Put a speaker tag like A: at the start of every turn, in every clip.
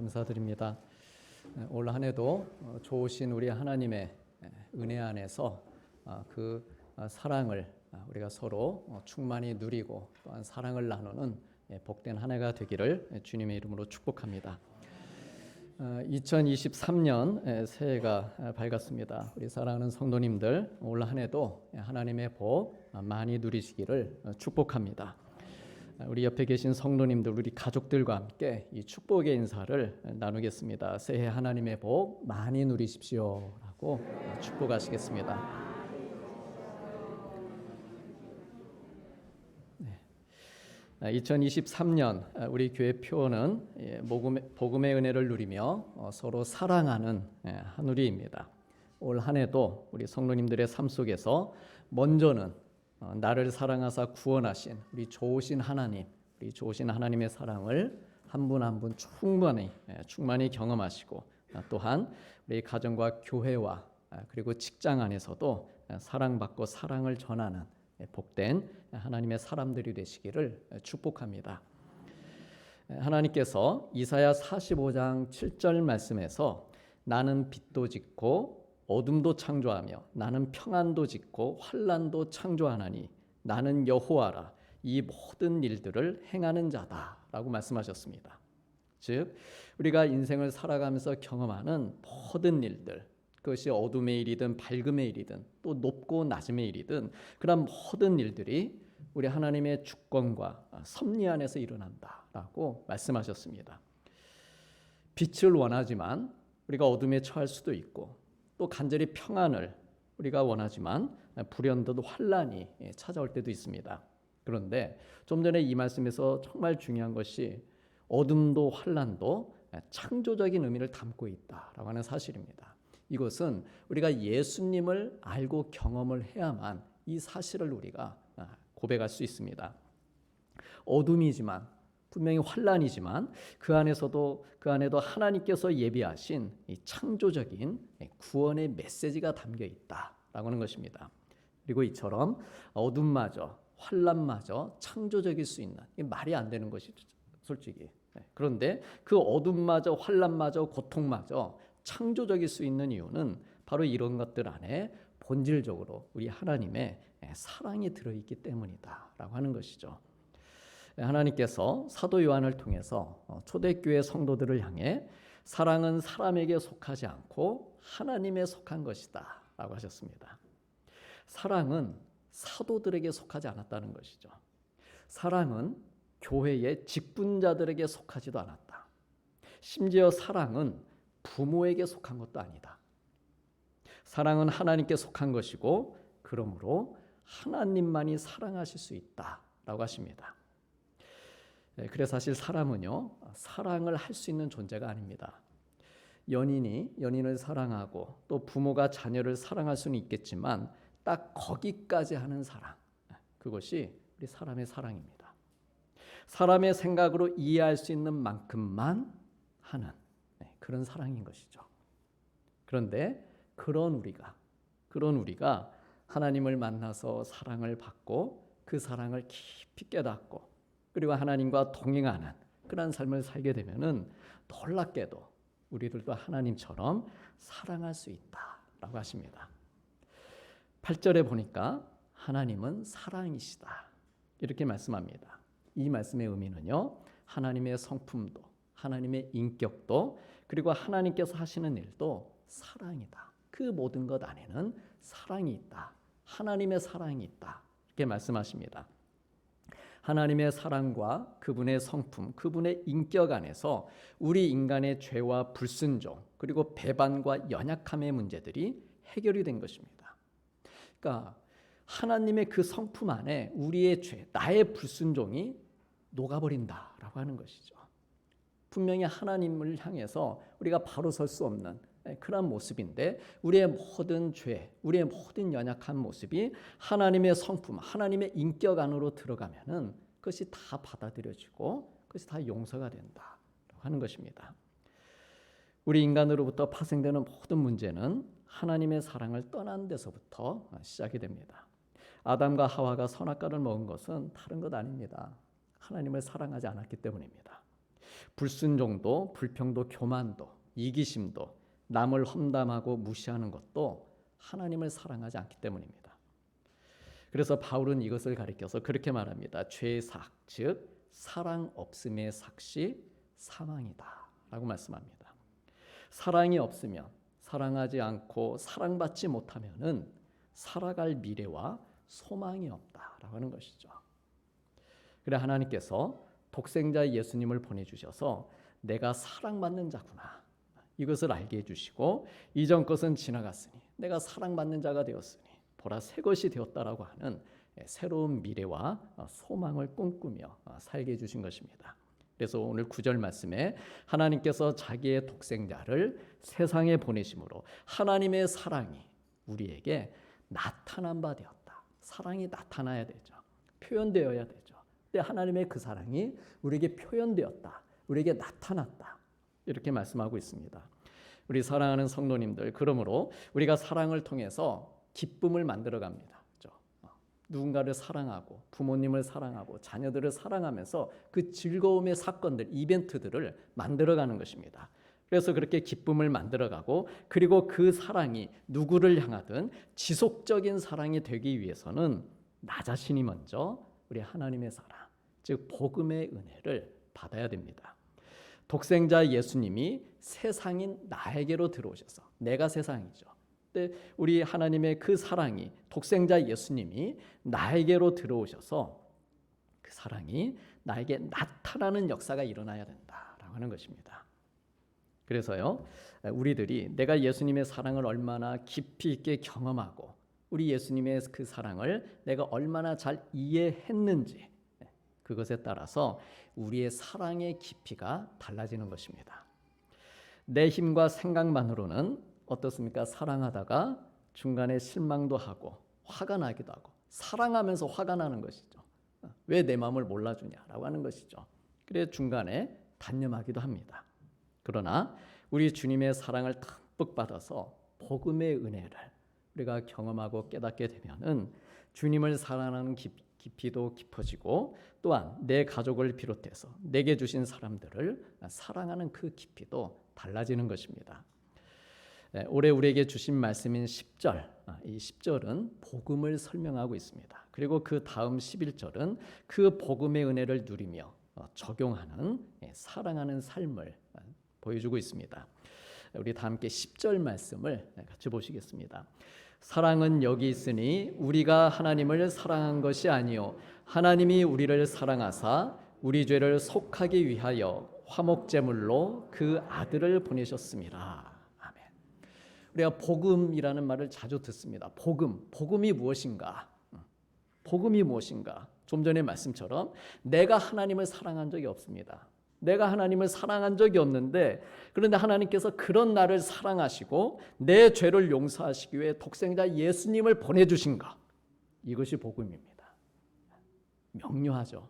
A: 감사드립니다. 올 한 해도 좋으신 우리 하나님의 은혜 안에서 그 사랑을 우리가 서로 충만히 누리고 또한 사랑을 나누는 복된 한 해가 되기를 주님의 이름으로 축복합니다. 2023년 새해가 밝았습니다. 우리 사랑하는 성도님들, 올 한 해도 하나님의 복 많이 누리시기를 축복합니다. 우리 옆에 계신 성도님들, 우리 가족들과 함께 이 축복의 인사를 나누겠습니다. 새해 하나님의 복 많이 누리십시오 라고 축복하시겠습니다. 2023년 우리 교회 표어는 복음의 은혜를 누리며 서로 사랑하는 한 우리입니다. 올 한 해도 우리 성도님들의 삶 속에서 먼저는 나를 사랑하사 구원하신 우리 좋으신 하나님, 우리 좋으신 하나님의 사랑을 한 분 한 분 충만히 경험하시고, 또한 우리 가정과 교회와 그리고 직장 안에서도 사랑받고 사랑을 전하는 복된 하나님의 사람들이 되시기를 축복합니다. 하나님께서 이사야 45장 7절 말씀에서 나는 빛도 짓고 어둠도 창조하며 나는 평안도 짓고 환난도 창조하나니 나는 여호와라 이 모든 일들을 행하는 자다라고 말씀하셨습니다. 즉 우리가 인생을 살아가면서 경험하는 모든 일들, 그것이 어둠의 일이든 밝음의 일이든 또 높고 낮음의 일이든 그런 모든 일들이 우리 하나님의 주권과 섭리 안에서 일어난다라고 말씀하셨습니다. 빛을 원하지만 우리가 어둠에 처할 수도 있고, 또 간절히 평안을 우리가 원하지만 불현듯 환난이 찾아올 때도 있습니다. 그런데 좀 전에 이 말씀에서 정말 중요한 것이 어둠도 환난도 창조적인 의미를 담고 있다라고 하는 사실입니다. 이것은 우리가 예수님을 알고 경험을 해야만 이 사실을 우리가 고백할 수 있습니다. 어둠이지만 분명히 환난이지만 그 안에도 하나님께서 예비하신 이 창조적인 구원의 메시지가 담겨 있다라고 하는 것입니다. 그리고 이처럼 어둠마저 환난마저 창조적일 수 있는, 이게 말이 안 되는 것이죠, 솔직히. 그런데 그 어둠마저 환난마저 고통마저 창조적일 수 있는 이유는 바로 이런 것들 안에 본질적으로 우리 하나님의 사랑이 들어있기 때문이다라고 하는 것이죠. 하나님께서 사도 요한을 통해서 초대교회 성도들을 향해 사랑은 사람에게 속하지 않고 하나님에 속한 것이다 라고 하셨습니다. 사랑은 사도들에게 속하지 않았다는 것이죠. 사랑은 교회의 직분자들에게 속하지도 않았다. 심지어 사랑은 부모에게 속한 것도 아니다. 사랑은 하나님께 속한 것이고, 그러므로 하나님만이 사랑하실 수 있다라고 하십니다. 그래서 사실 사람은요, 사랑을 할 수 있는 존재가 아닙니다. 연인이 연인을 사랑하고 또 부모가 자녀를 사랑할 수는 있겠지만 딱 거기까지 하는 사랑, 그것이 우리 사람의 사랑입니다. 사람의 생각으로 이해할 수 있는 만큼만 하는 그런 사랑인 것이죠. 그런데 그런 우리가 하나님을 만나서 사랑을 받고 그 사랑을 깊이 깨닫고 그리고 하나님과 동행하는 그런 삶을 살게 되면은 놀랍게도 우리들도 하나님처럼 사랑할 수 있다라고 하십니다. 8절에 보니까 하나님은 사랑이시다 이렇게 말씀합니다. 이 말씀의 의미는요, 하나님의 성품도 하나님의 인격도 그리고 하나님께서 하시는 일도 사랑이다. 그 모든 것 안에는 사랑이 있다. 하나님의 사랑이 있다. 이렇게 말씀하십니다. 하나님의 사랑과 그분의 성품, 그분의 인격 안에서 우리 인간의 죄와 불순종 그리고 배반과 연약함의 문제들이 해결이 된 것입니다. 그러니까 하나님의 그 성품 안에 우리의 죄, 나의 불순종이 녹아버린다라고 하는 것이죠. 분명히 하나님을 향해서 우리가 바로 설 수 없는 그런 모습인데, 우리의 모든 죄, 우리의 모든 연약한 모습이 하나님의 성품, 하나님의 인격 안으로 들어가면은 그것이 다 받아들여지고 그것이 다 용서가 된다라고 하는 것입니다. 우리 인간으로부터 파생되는 모든 문제는 하나님의 사랑을 떠난 데서부터 시작이 됩니다. 아담과 하와가 선악과를 먹은 것은 다른 것 아닙니다. 하나님을 사랑하지 않았기 때문입니다. 불순종도, 불평도, 교만도, 이기심도, 남을 험담하고 무시하는 것도 하나님을 사랑하지 않기 때문입니다. 그래서 바울은 이것을 가리켜서 그렇게 말합니다. 죄의 삭, 즉 사랑 없음의 삭시 사망이다 라고 말씀합니다. 사랑이 없으면, 사랑하지 않고 사랑받지 못하면은 살아갈 미래와 소망이 없다라고 하는 것이죠. 그래 하나님께서 독생자 예수님을 보내주셔서 내가 사랑받는 자구나, 이것을 알게 해주시고 이전 것은 지나갔으니 내가 사랑받는 자가 되었으니 보라 새 것이 되었다라고 하는 새로운 미래와 소망을 꿈꾸며 살게 해주신 것입니다. 그래서 오늘 9절 말씀에 하나님께서 자기의 독생자를 세상에 보내심으로 하나님의 사랑이 우리에게 나타난 바 되었다. 사랑이 나타나야 되죠. 표현되어야 되죠. 근데 하나님의 그 사랑이 우리에게 표현되었다. 우리에게 나타났다. 이렇게 말씀하고 있습니다. 우리 사랑하는 성도님들, 그러므로 우리가 사랑을 통해서 기쁨을 만들어 갑니다. 그렇죠? 누군가를 사랑하고 부모님을 사랑하고 자녀들을 사랑하면서 그 즐거움의 사건들, 이벤트들을 만들어가는 것입니다. 그래서 그렇게 기쁨을 만들어가고, 그리고 그 사랑이 누구를 향하든 지속적인 사랑이 되기 위해서는 나 자신이 먼저 우리 하나님의 사랑, 즉 복음의 은혜를 받아야 됩니다. 독생자 예수님이 세상인 나에게로 들어오셔서, 내가 세상이죠. 근데 우리 하나님의 그 사랑이, 독생자 예수님이 나에게로 들어오셔서 그 사랑이 나에게 나타나는 역사가 일어나야 된다라고 하는 것입니다. 그래서요, 우리들이 내가 예수님의 사랑을 얼마나 깊이 있게 경험하고 우리 예수님의 그 사랑을 내가 얼마나 잘 이해했는지, 그것에 따라서 우리의 사랑의 깊이가 달라지는 것입니다. 내 힘과 생각만으로는 어떻습니까? 사랑하다가 중간에 실망도 하고 화가 나기도 하고, 사랑하면서 화가 나는 것이죠. 왜 내 마음을 몰라주냐라고 하는 것이죠. 그래서 중간에 단념하기도 합니다. 그러나 우리 주님의 사랑을 듬뿍 받아서 복음의 은혜를 우리가 경험하고 깨닫게 되면은 주님을 사랑하는 깊이도 깊어지고, 또한 내 가족을 비롯해서 내게 주신 사람들을 사랑하는 그 깊이도 달라지는 것입니다. 올해 우리에게 주신 말씀인 10절, 이 10절은 복음을 설명하고 있습니다. 그리고 그 다음 11절은 그 복음의 은혜를 누리며 적용하는, 사랑하는 삶을 보여주고 있습니다. 우리 다 함께 10절 말씀을 같이 보시겠습니다. 사랑은 여기 있으니 우리가 하나님을 사랑한 것이 아니요 하나님이 우리를 사랑하사 우리 죄를 속하기 위하여 화목제물로 그 아들을 보내셨습니다. 아멘. 우리가 복음이라는 말을 자주 듣습니다. 복음이 무엇인가? 복음이 무엇인가? 좀 전에 말씀처럼 내가 하나님을 사랑한 적이 없습니다. 내가 하나님을 사랑한 적이 없는데, 그런데 하나님께서 그런 나를 사랑하시고 내 죄를 용서하시기 위해 독생자 예수님을 보내주신 것, 이것이 복음입니다. 명료하죠.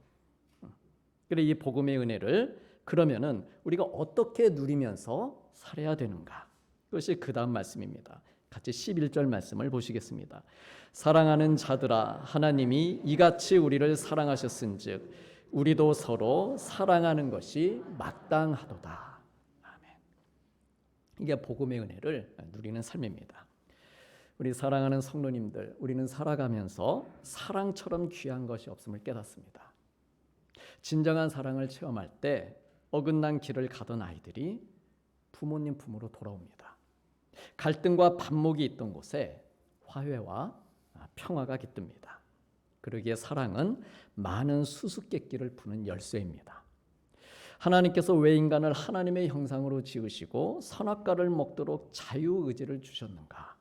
A: 그래, 이 복음의 은혜를 그러면은 우리가 어떻게 누리면서 살아야 되는가? 그것이 그 다음 말씀입니다. 같이 11절 말씀을 보시겠습니다. 사랑하는 자들아, 하나님이 이같이 우리를 사랑하셨은즉 우리도 서로 사랑하는 것이 마땅하도다. 아멘. 이게 복음의 은혜를 누리는 삶입니다. 우리 사랑하는 성도님들, 우리는 살아가면서 사랑처럼 귀한 것이 없음을 깨닫습니다. 진정한 사랑을 체험할 때 어긋난 길을 가던 아이들이 부모님 품으로 돌아옵니다. 갈등과 반목이 있던 곳에 화해와 평화가 깃듭니다. 그러기에 사랑은 많은 수수께끼를 푸는 열쇠입니다. 하나님께서 왜 인간을 하나님의 형상으로 지으시고 선악과를 먹도록 자유의지를 주셨는가?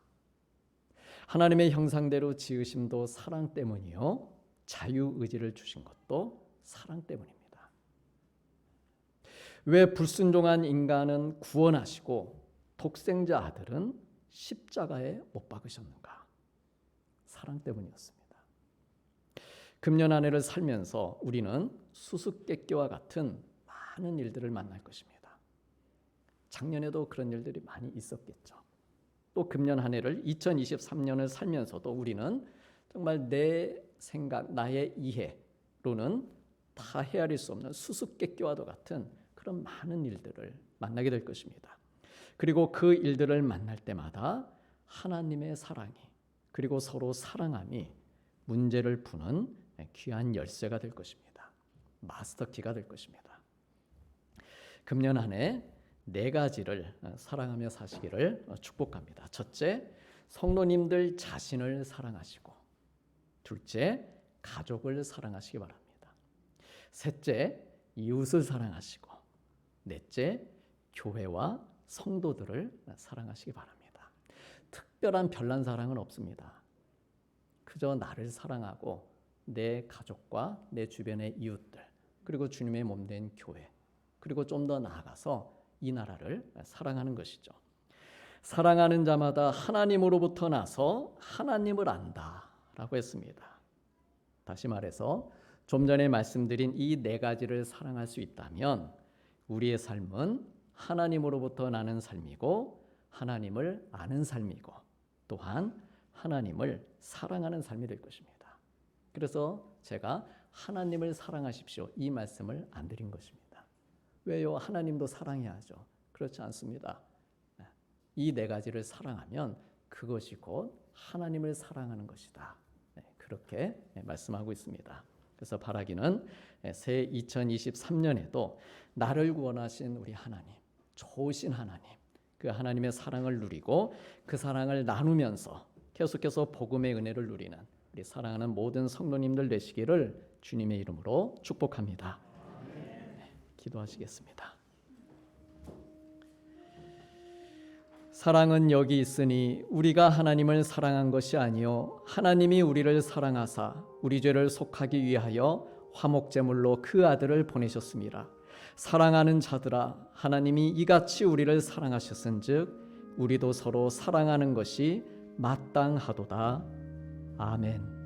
A: 하나님의 형상대로 지으심도 사랑 때문이요, 자유의지를 주신 것도 사랑 때문입니다. 왜 불순종한 인간은 구원하시고 독생자 아들은 십자가에 못 박으셨는가? 사랑 때문이었습니다. 금년 한 해를 살면서 우리는 수수께끼와 같은 많은 일들을 만날 것입니다. 작년에도 그런 일들이 많이 있었겠죠. 또 금년 한 해를 2023년을 살면서도 우리는 정말 내 생각, 나의 이해로는 다 헤아릴 수 없는 수수께끼와도 같은 그런 많은 일들을 만나게 될 것입니다. 그리고 그 일들을 만날 때마다 하나님의 사랑이 그리고 서로 사랑함이 문제를 푸는 귀한 열쇠가 될 것입니다. 마스터키가 될 것입니다. 금년 한 해 4가지를 사랑하며 사시기를 축복합니다. 첫째, 성도님들 자신을 사랑하시고, 둘째, 가족을 사랑하시기 바랍니다. 셋째, 이웃을 사랑하시고, 넷째, 교회와 성도들을 사랑하시기 바랍니다. 특별한 별난 사랑은 없습니다. 그저 나를 사랑하고 내 가족과 내 주변의 이웃들, 그리고 주님의 몸된 교회, 그리고 좀 더 나아가서 이 나라를 사랑하는 것이죠. 사랑하는 자마다 하나님으로부터 나서 하나님을 안다라고 했습니다. 다시 말해서 좀 전에 말씀드린 이 4가지를 사랑할 수 있다면 우리의 삶은 하나님으로부터 나는 삶이고 하나님을 아는 삶이고 또한 하나님을 사랑하는 삶이 될 것입니다. 그래서 제가 하나님을 사랑하십시오 이 말씀을 안 드린 것입니다. 왜요? 하나님도 사랑해야죠. 그렇지 않습니다. 이 4가지를 사랑하면 그것이 곧 하나님을 사랑하는 것이다. 그렇게 말씀하고 있습니다. 그래서 바라기는 새 2023년에도 나를 구원하신 우리 하나님, 좋으신 하나님, 그 하나님의 사랑을 누리고 그 사랑을 나누면서 계속해서 복음의 은혜를 누리는 우리 사랑하는 모든 성도님들 되시기를 주님의 이름으로 축복합니다. 기도하시겠습니다. 사랑은 여기 있으니 우리가 하나님을 사랑한 것이 아니요 하나님이 우리를 사랑하사 우리 죄를 속하기 위하여 화목제물로 그 아들을 보내셨습니다. 사랑하는 자들아 하나님이 이같이 우리를 사랑하셨은즉 우리도 서로 사랑하는 것이 마땅하도다. 아멘.